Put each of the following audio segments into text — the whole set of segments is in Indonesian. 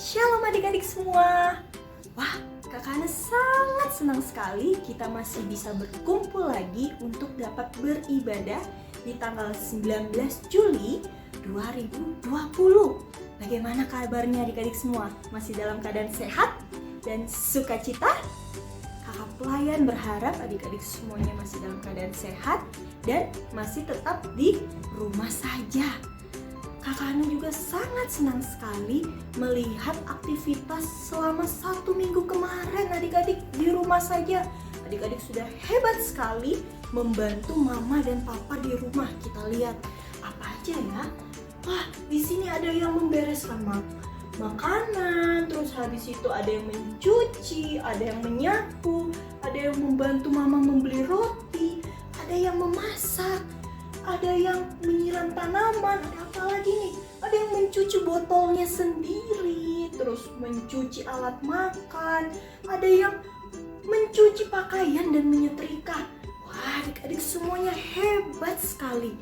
Shalom adik-adik semua. Wah, Kakak Ana sangat senang sekali kita masih bisa berkumpul lagi untuk dapat beribadah di tanggal 19 Juli 2020. Bagaimana kabarnya adik-adik semua? Masih dalam keadaan sehat dan sukacita? Kakak pelayan berharap adik-adik semuanya masih dalam keadaan sehat dan masih tetap di rumah saja. Kakak Ana juga sangat senang sekali melihat aktivitas selama 1 minggu kemarin adik-adik di rumah saja. Adik-adik sudah hebat sekali membantu mama dan papa di rumah. Kita lihat apa aja ya. Wah, di sini ada yang membereskan makanan, terus habis itu ada yang mencuci, ada yang menyapu, ada yang membantu mama membeli roti, ada yang memasak, ada yang menyiram tanaman, ada apa lagi nih? Ada yang mencuci botolnya sendiri, terus mencuci alat makan, ada yang mencuci pakaian dan menyetrika. Wah, adik-adik semuanya hebat sekali.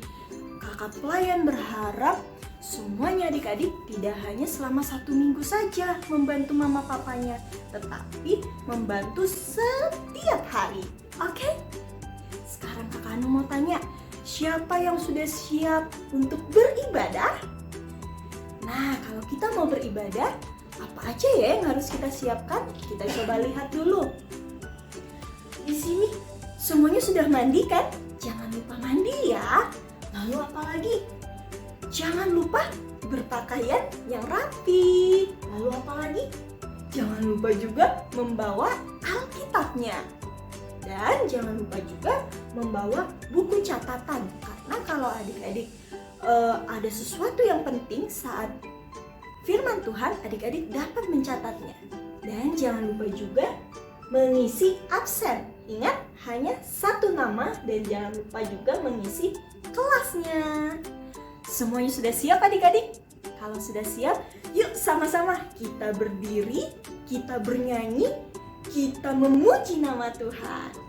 Kakak pelayan berharap semuanya adik-adik tidak hanya selama 1 minggu saja membantu mama papanya, tetapi membantu setiap hari. Oke? Sekarang Kakak Anu mau tanya, siapa yang sudah siap untuk beribadah? Nah, kalau kita mau beribadah, apa aja ya yang harus kita siapkan? Kita coba lihat dulu. Di sini semuanya sudah mandi kan? Jangan lupa mandi ya. Lalu apa lagi? Jangan lupa berpakaian yang rapi. Lalu apa lagi? Jangan lupa juga membawa Alkitabnya. Dan jangan lupa juga membawa buku catatan. Karena kalau adik-adik ada sesuatu yang penting saat firman Tuhan, adik-adik dapat mencatatnya. Dan jangan lupa juga mengisi absen. Ingat, hanya 1 nama dan jangan lupa juga mengisi kelasnya. Semuanya sudah siap adik-adik? Kalau sudah siap, yuk sama-sama kita berdiri, kita bernyanyi, kita memuji nama Tuhan.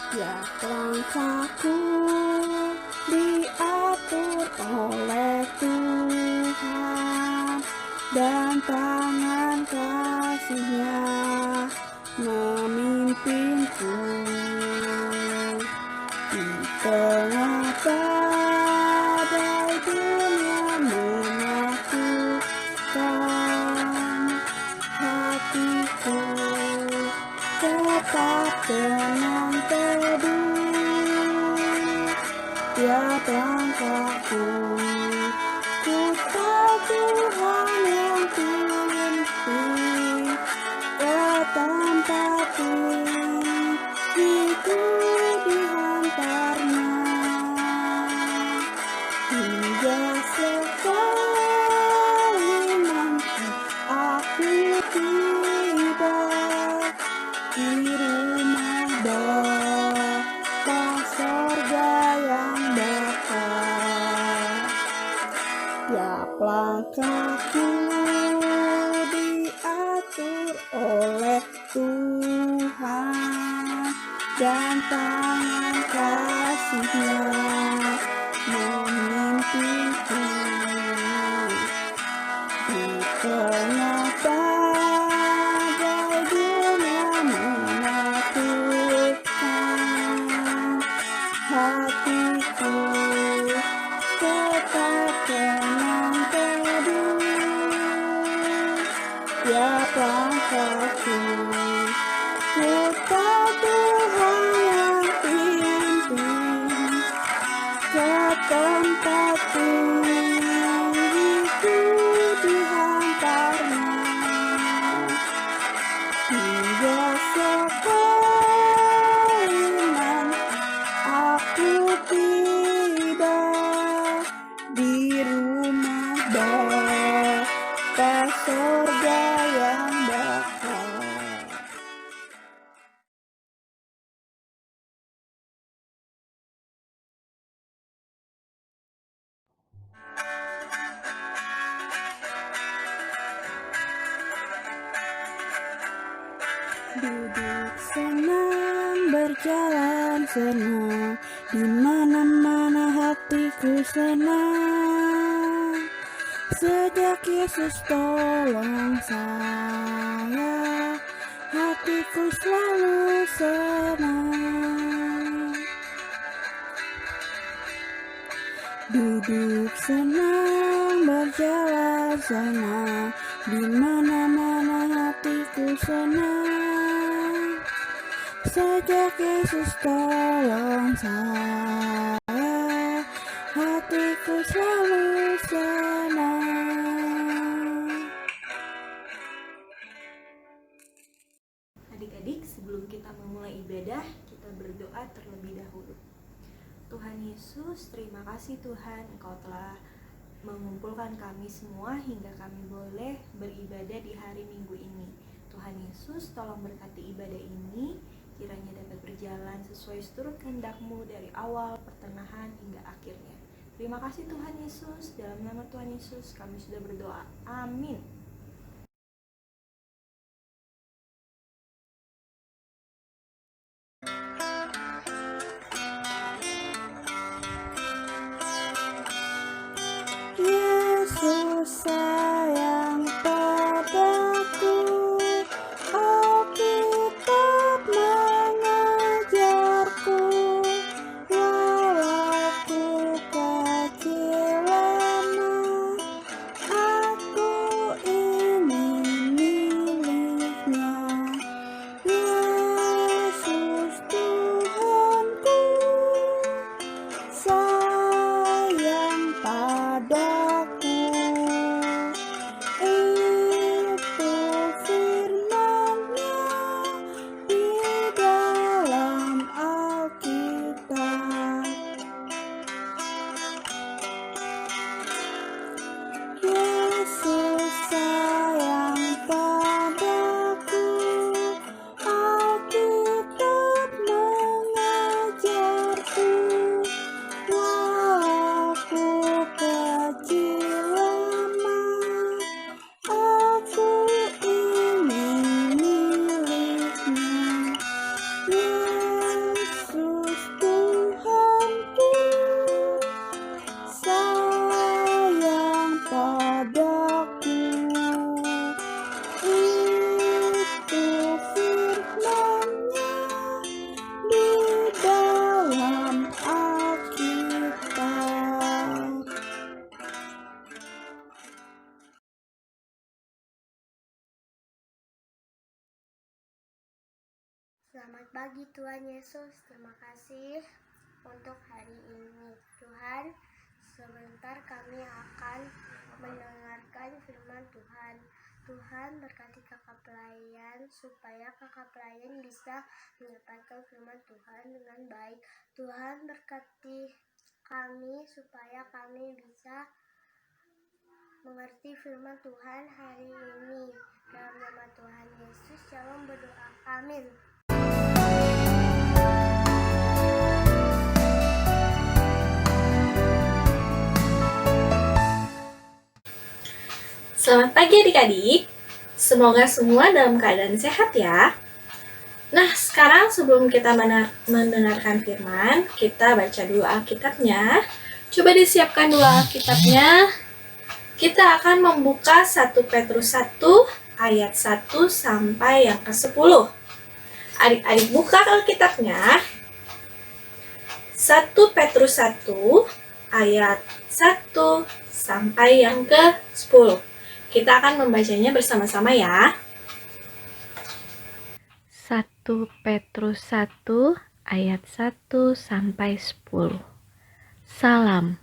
Ya, langkahku diatur oleh Tuhan dan tangan kasih-Nya memimpinku di tengah badai dunia menakutkan. Hatiku tetap tenang teduh, tiap langkahku ku tahu Tuhan yang pimpin ke tempat tinggiku dihantarnya hingga sekali nanti aku tiba di rumah Bapa sorga yang bakal. Tiap langkahku diatur oleh Tuhan dan tangan kasih-Nya memimpinku di tengah badai dunia menakutkan. Hatiku tetap tenang teduh, tiap langkahku ku tahu Tuhan yang pimpin ke tempat tinggiku dihantarnya hingga sekali nanti aku tiba di rumah Bapa sorga yang bakal. Duduk senang, berjalan senang, di mana-mana hatiku senang. Sejak Yesus tolong saya, hatiku selalu senang. Duduk senang, berjalan senang, di mana-mana hatiku senang. Sejak Yesus tolong saya, hatiku selalu senang. Adik-adik, sebelum kita memulai ibadah, kita berdoa terlebih dahulu. Tuhan Yesus, terima kasih Tuhan, Engkau telah mengumpulkan kami semua hingga kami boleh beribadah di hari Minggu ini. Tuhan Yesus, tolong berkati ibadah ini, kiranya dapat berjalan sesuai seturut kehendak-Mu dari awal, pertengahan, hingga akhirnya. Terima kasih Tuhan Yesus, dalam nama Tuhan Yesus kami sudah berdoa. Amin. Yesus sayang padaku, Alkitab mengajarku, walau ku kecil lemah, aku ingin miliknya. Yesus Tuhanku, sayang padaku, itu firman-Nya di dalam Alkitab. Yesus sayang padaku, Alkitab mengajarku, walau ku kecil lemah, aku ingin miliknya. Yesus Tuhanku, sayang padaku, itu firman-Nya di dalam Alkitab. Selamat pagi Tuhan Yesus, terima kasih untuk hari ini. Tuhan, sebentar kami akan mendengarkan firman Tuhan. Tuhan berkati kakak pelayan supaya kakak pelayan bisa mendapatkan firman Tuhan dengan baik. Tuhan berkati kami supaya kami bisa mengerti firman Tuhan hari ini. Dalam nama Tuhan Yesus, Shalom berdoa. Amin. Selamat pagi adik-adik, semoga semua dalam keadaan sehat ya. Nah, sekarang sebelum kita mendengarkan firman, kita baca dulu Alkitabnya. Coba disiapkan dulu Alkitabnya. Kita akan membuka 1 Petrus 1 ayat 1 sampai yang ke-10. Adik-adik buka Alkitabnya. 1 Petrus 1 ayat 1 sampai yang ke-10. Kita akan membacanya bersama-sama ya. 1 Petrus 1 ayat 1 sampai 10. Salam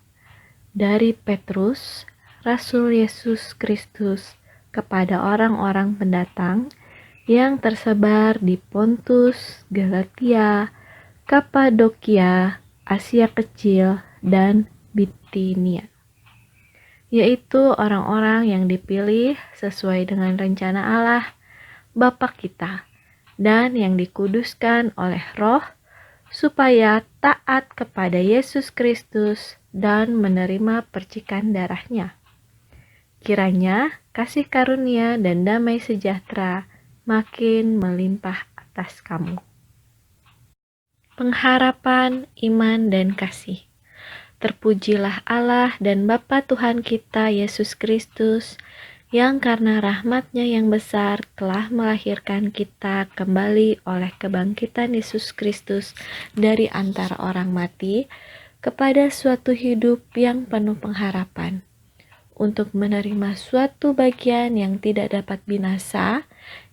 dari Petrus, Rasul Yesus Kristus, kepada orang-orang pendatang yang tersebar di Pontus, Galatia, Kapadokia, Asia Kecil, dan Bitinia, yaitu orang-orang yang dipilih sesuai dengan rencana Allah, Bapa kita, dan yang dikuduskan oleh Roh, supaya taat kepada Yesus Kristus dan menerima percikan darah-Nya. Kiranya kasih karunia dan damai sejahtera makin melimpah atas kamu. Pengharapan, iman, dan kasih. Terpujilah Allah dan Bapa Tuhan kita Yesus Kristus, yang karena rahmat-Nya yang besar telah melahirkan kita kembali oleh kebangkitan Yesus Kristus dari antara orang mati kepada suatu hidup yang penuh pengharapan, untuk menerima suatu bagian yang tidak dapat binasa,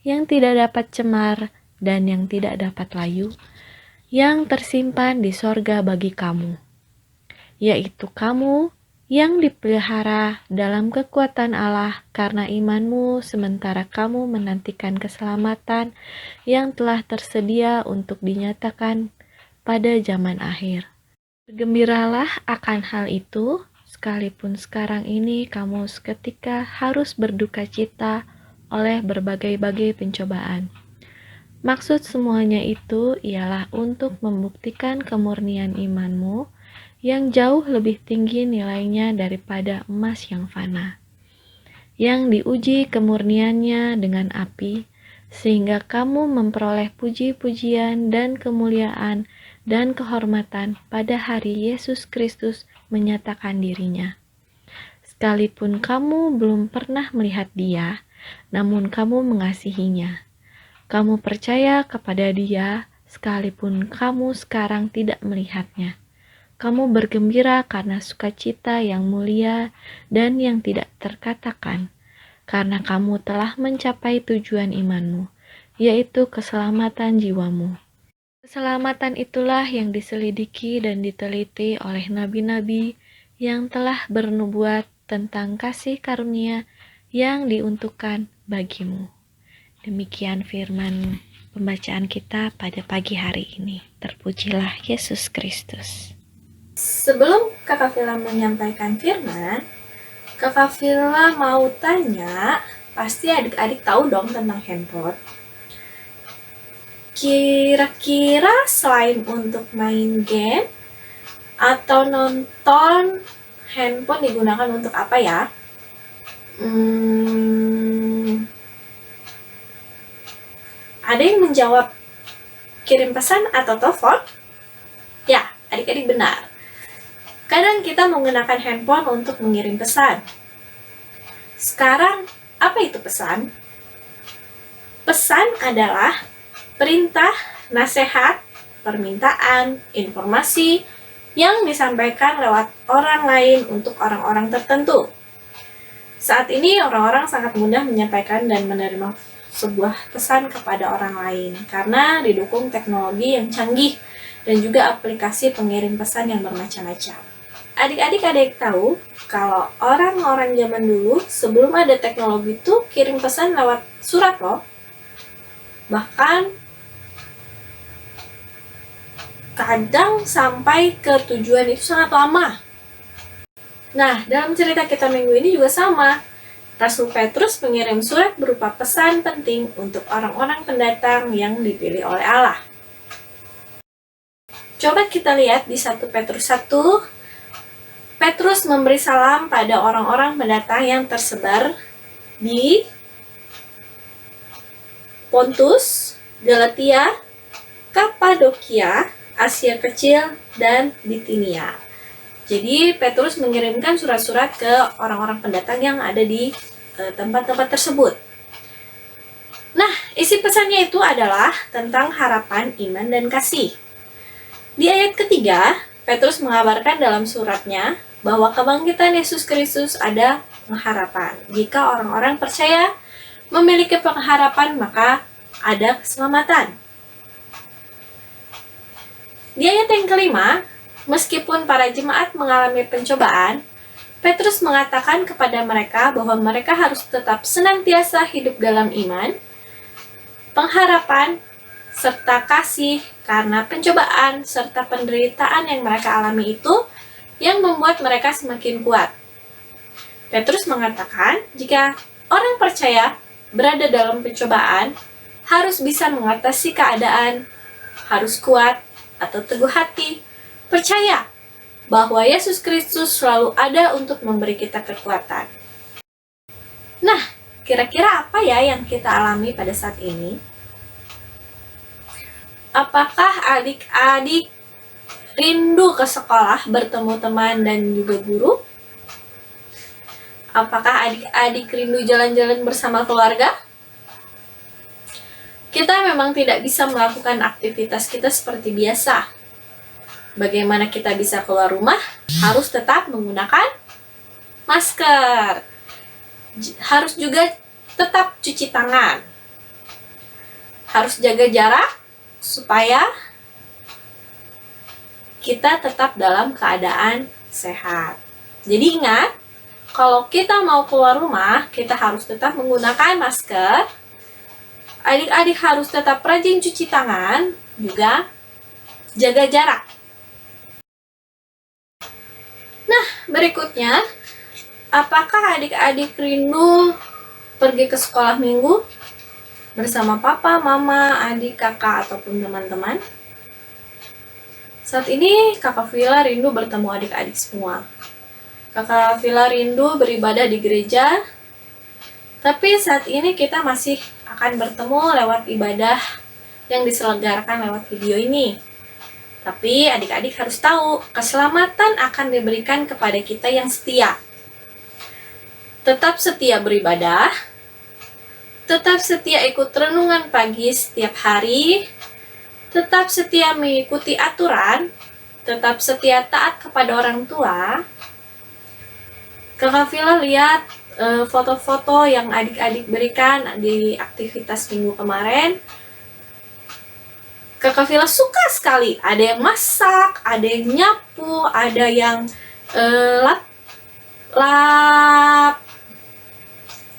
yang tidak dapat cemar, dan yang tidak dapat layu, yang tersimpan di sorga bagi kamu, yaitu kamu yang dipelihara dalam kekuatan Allah karena imanmu, sementara kamu menantikan keselamatan yang telah tersedia untuk dinyatakan pada zaman akhir. Bergembiralah akan hal itu, sekalipun sekarang ini kamu seketika harus berduka cita oleh berbagai-bagai pencobaan. Maksud semuanya itu ialah untuk membuktikan kemurnian imanmu yang jauh lebih tinggi nilainya daripada emas yang fana, yang diuji kemurniannya dengan api, sehingga kamu memperoleh puji-pujian dan kemuliaan dan kehormatan pada hari Yesus Kristus menyatakan dirinya. Sekalipun kamu belum pernah melihat Dia, namun kamu mengasihinya. Kamu percaya kepada Dia, sekalipun kamu sekarang tidak melihatnya. Kamu bergembira karena sukacita yang mulia dan yang tidak terkatakan, karena kamu telah mencapai tujuan imanmu, yaitu keselamatan jiwamu. Keselamatan itulah yang diselidiki dan diteliti oleh nabi-nabi yang telah bernubuat tentang kasih karunia yang diuntukkan bagimu. Demikian firman pembacaan kita pada pagi hari ini. Terpujilah Yesus Kristus. Sebelum Kakak Vila menyampaikan firman, Kakak Vila mau tanya, pasti adik-adik tahu dong tentang handphone. Kira-kira selain untuk main game atau nonton, handphone digunakan untuk apa ya? Ada yang menjawab kirim pesan atau telepon? Ya, adik-adik benar. Kadang kita menggunakan handphone untuk mengirim pesan. Sekarang, apa itu pesan? Pesan adalah perintah, nasihat, permintaan, informasi yang disampaikan lewat orang lain untuk orang-orang tertentu. Saat ini orang-orang sangat mudah menyampaikan dan menerima sebuah pesan kepada orang lain karena didukung teknologi yang canggih dan juga aplikasi pengirim pesan yang bermacam-macam. Adik-adik ada yang tahu kalau orang-orang zaman dulu sebelum ada teknologi itu kirim pesan lewat surat loh. Bahkan kadang sampai ke tujuan itu sangat lama. Nah, dalam cerita kita minggu ini juga sama. Rasul Petrus mengirim surat berupa pesan penting untuk orang-orang pendatang yang dipilih oleh Allah. Coba kita lihat di 1 Petrus 1. Petrus memberi salam pada orang-orang pendatang yang tersebar di Pontus, Galatia, Kapadokia, Asia Kecil, dan Bitinia. Jadi Petrus mengirimkan surat-surat ke orang-orang pendatang yang ada di tempat-tempat tersebut. Nah, isi pesannya itu adalah tentang harapan, iman, dan kasih. Di ayat ketiga, Petrus mengabarkan dalam suratnya bahwa kebangkitan Yesus Kristus ada pengharapan. Jika orang-orang percaya memiliki pengharapan, maka ada keselamatan. Di ayat yang kelima, meskipun para jemaat mengalami pencobaan, Petrus mengatakan kepada mereka bahwa mereka harus tetap senantiasa hidup dalam iman, pengharapan, serta kasih karena pencobaan serta penderitaan yang mereka alami itu yang membuat mereka semakin kuat. Petrus mengatakan, jika orang percaya berada dalam pencobaan, harus bisa mengatasi keadaan, harus kuat atau teguh hati, percaya bahwa Yesus Kristus selalu ada untuk memberi kita kekuatan. Nah, kira-kira apa ya yang kita alami pada saat ini? Apakah adik-adik rindu ke sekolah, bertemu teman dan juga guru? Apakah adik-adik rindu jalan-jalan bersama keluarga? Kita memang tidak bisa melakukan aktivitas kita seperti biasa. Bagaimana kita bisa keluar rumah? Harus tetap menggunakan masker. Harus juga tetap cuci tangan. Harus jaga jarak supaya kita tetap dalam keadaan sehat. Jadi ingat, kalau kita mau keluar rumah, kita harus tetap menggunakan masker. Adik-adik harus tetap rajin cuci tangan, juga jaga jarak. Nah, berikutnya, apakah adik-adik rindu pergi ke sekolah minggu bersama papa, mama, adik, kakak, ataupun teman-teman? Saat ini, Kakak Villa rindu bertemu adik-adik semua. Kakak Villa rindu beribadah di gereja, tapi saat ini kita masih akan bertemu lewat ibadah yang diselenggarakan lewat video ini. Tapi adik-adik harus tahu, keselamatan akan diberikan kepada kita yang setia. Tetap setia beribadah, tetap setia ikut renungan pagi setiap hari, tetap setia mengikuti aturan, tetap setia taat kepada orang tua. Kakak Villa lihat foto-foto yang adik-adik berikan di aktivitas minggu kemarin. Kakak Villa suka sekali. Ada yang masak, ada yang nyapu, ada yang lap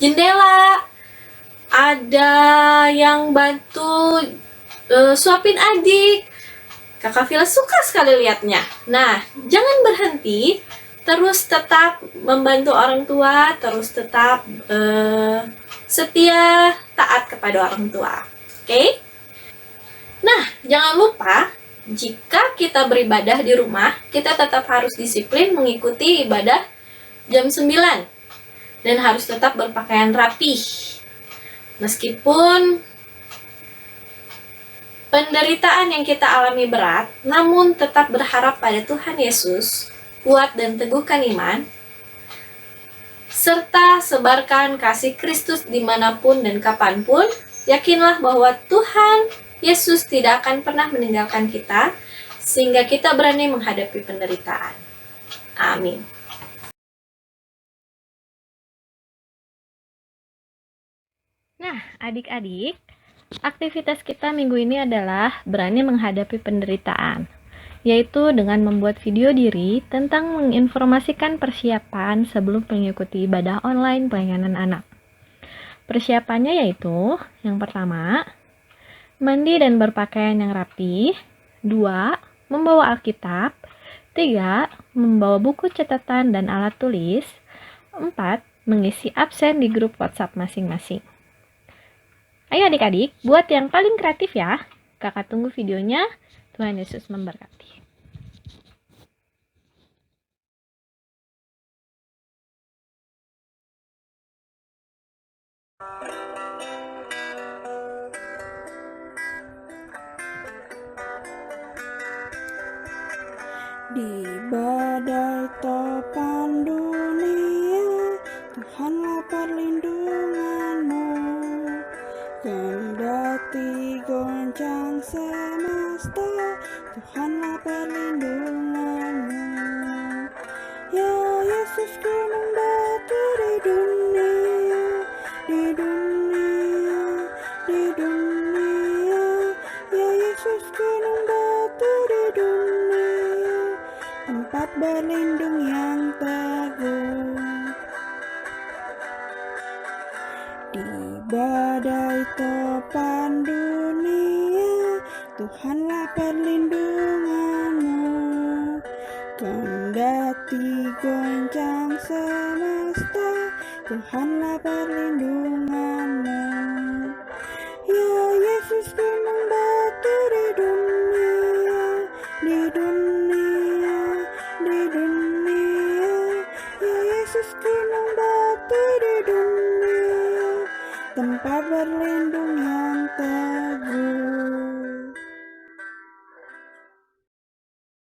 jendela, ada yang bantu suapin adik. Kakak Villa suka sekali lihatnya. Nah, jangan berhenti. Terus tetap membantu orang tua, terus tetap setia taat kepada orang tua. Oke? Nah, jangan lupa jika kita beribadah di rumah, kita tetap harus disiplin mengikuti ibadah jam 9 dan harus tetap berpakaian rapi. Meskipun penderitaan yang kita alami berat, namun tetap berharap pada Tuhan Yesus, kuat dan teguhkan iman, serta sebarkan kasih Kristus dimanapun dan kapanpun. Yakinlah bahwa Tuhan Yesus tidak akan pernah meninggalkan kita, sehingga kita berani menghadapi penderitaan. Amin. Nah, adik-adik, aktivitas kita minggu ini adalah berani menghadapi penderitaan, yaitu dengan membuat video diri tentang menginformasikan persiapan sebelum mengikuti ibadah online pelayanan anak. Persiapannya yaitu, yang pertama, mandi dan berpakaian yang rapi. 2. Membawa Alkitab. 3. Membawa buku catatan dan alat tulis. 4. Mengisi absen di grup WhatsApp masing-masing. Ayo adik-adik, buat yang paling kreatif ya. Kakak tunggu videonya. Tuhan Yesus memberkati. Di badai topan dunia, Tuhanlah perlindunganmu. Kendati goncang semesta, Tuhanlah perlindunganmu. Ya Yesus gunung batu di dunia, di dunia, di dunia. Ya Yesus gunung batu di dunia, tempat berlindung yang teguh. Di badai topan dunia, Tuhanlah perlindunganmu. Kendati goncang semesta, Tuhanlah perlindunganmu. Ya Yesus gunung batu di dunia, di dunia, di dunia. Ya Yesus gunung batu di dunia, tempat berlindung yang teguh.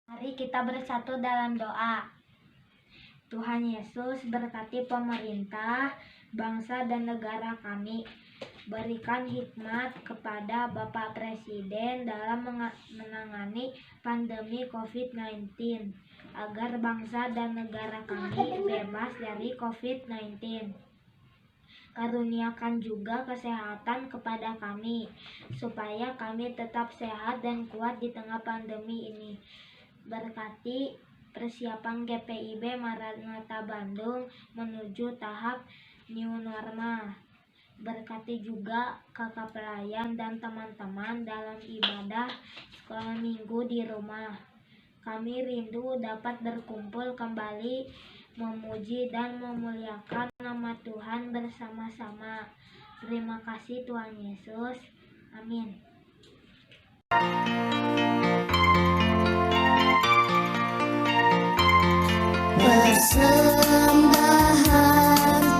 Mari kita bersatu dalam doa. Tuhan Yesus, berkati pemerintah, bangsa dan negara kami. Berikan hikmat kepada Bapak Presiden dalam menangani pandemi COVID-19, agar bangsa dan negara kami bebas dari COVID-19. Karuniakan juga kesehatan kepada kami, supaya kami tetap sehat dan kuat di tengah pandemi ini. Berkati persiapan GPIB Maranatha Bandung menuju tahap new normal. Berkati juga kakak pelayan dan teman-teman dalam ibadah sekolah minggu di rumah. Kami rindu dapat berkumpul kembali, memuji dan memuliakan nama Tuhan bersama-sama. Terima kasih Tuhan Yesus. Amin. Persembahan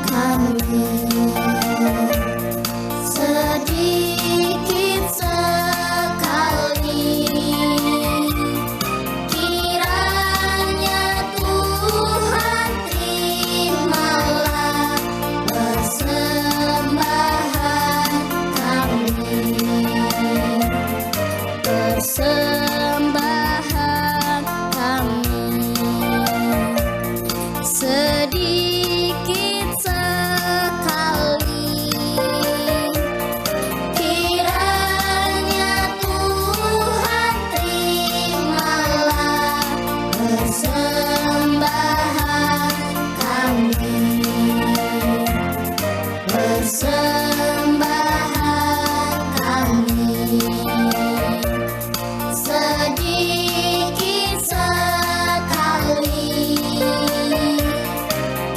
kami sedikit sekali, kiranya Tuhan terimalah persembahan kami. Persembahan kami sedikit sekali, kiranya Tuhan terimalah persembahan kami. Persembahan kami sedikit sekali,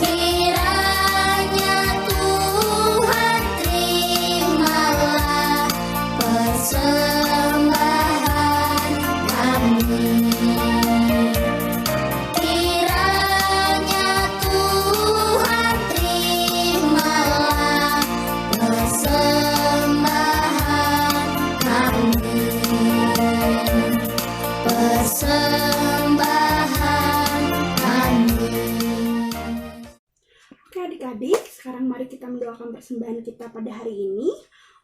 kiranya Tuhan terimalah persembahan kami. Kiranya Tuhan terimalah persembahan kami. Persembahan kami. Oke adik-adik, sekarang mari kita mendoakan persembahan kita pada hari ini.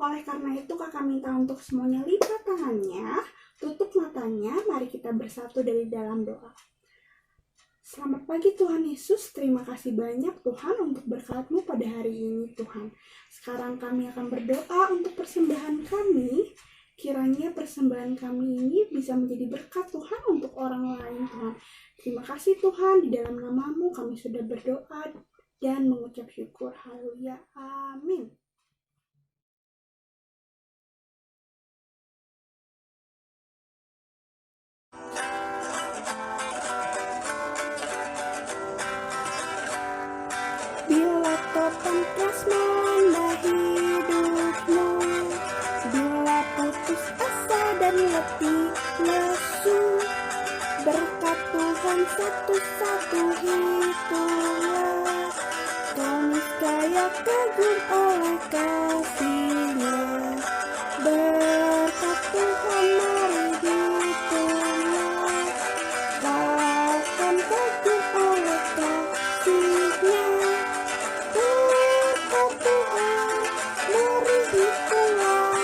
Oleh karena itu kakak minta untuk semuanya lipat tangannya, tutup matanya, mari kita bersatu dari dalam doa. Selamat pagi Tuhan Yesus, terima kasih banyak Tuhan untuk berkat-Mu pada hari ini Tuhan. Sekarang kami akan berdoa untuk persembahan kami. Kiranya persembahan kami ini bisa menjadi berkat Tuhan untuk orang lain Tuhan. Terima kasih Tuhan, di dalam nama-Mu kami sudah berdoa dan mengucap syukur. Haleluya. Amin. Bila topan keras melanda hidupmu, bila putus asa dan letih lesu, berkat Tuhan satu-satu hitunglah, kau niscaya kagum oleh kasih-Nya. Berkat Tuhan mari hitunglah, kau kan kagum oleh kasih-Nya. Berkat Tuhan mari hitunglah,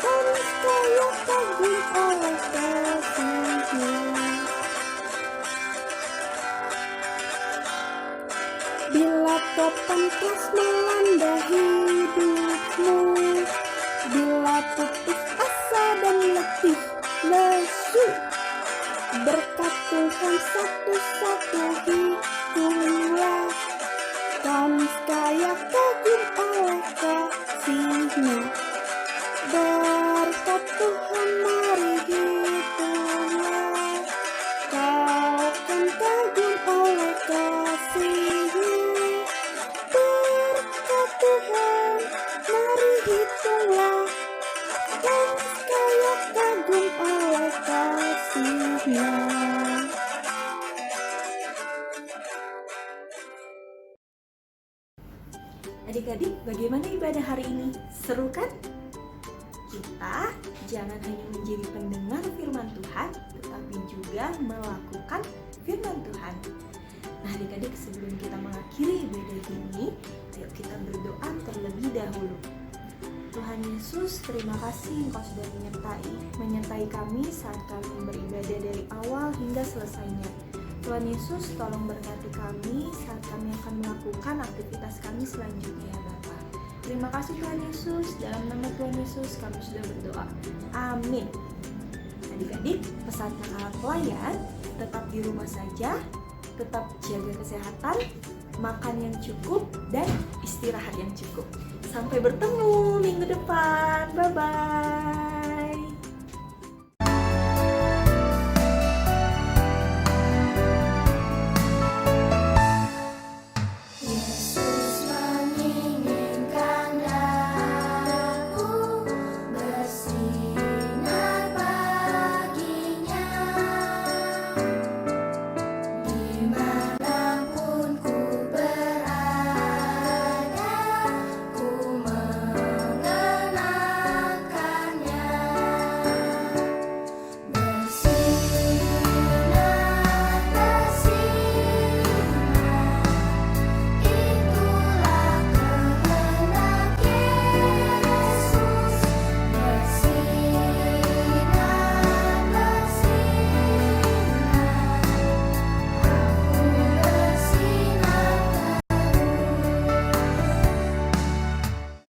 kau niscaya kagum oleh kasih-Nya. Bila topan keras melanda hidupmu, bila putus asa dan letih lesu, berkat Tuhan satu-satu hitunglah, kau niscaya kagum oleh kasih-Nya. Berkat Tuhan mari hitunglah, kau kan kagum oleh kasih-Nya. Berkat Tuhan mari hitunglah, kau niscaya kagum oleh kasih-Nya. Adik-adik, bagaimana ibadah hari ini? Seru kan? Kita jangan hanya menjadi pendengar firman Tuhan, tetapi juga melakukan firman Tuhan. Nah, adik-adik, sebelum kita mengakhiri ibadah ini, ayo kita berdoa terlebih dahulu. Tuhan Yesus, terima kasih Engkau sudah menyertai kami saat kami beribadah dari awal hingga selesainya. Tuhan Yesus, tolong berkati kami saat kami akan melakukan aktivitas kami selanjutnya ya Bapa. Terima kasih Tuhan Yesus, dalam nama Tuhan Yesus kami sudah berdoa. Amin. Adik-adik, pesan kakak pelayan, tetap di rumah saja, tetap jaga kesehatan, makan yang cukup, dan istirahat yang cukup. Sampai bertemu minggu depan. Bye-bye.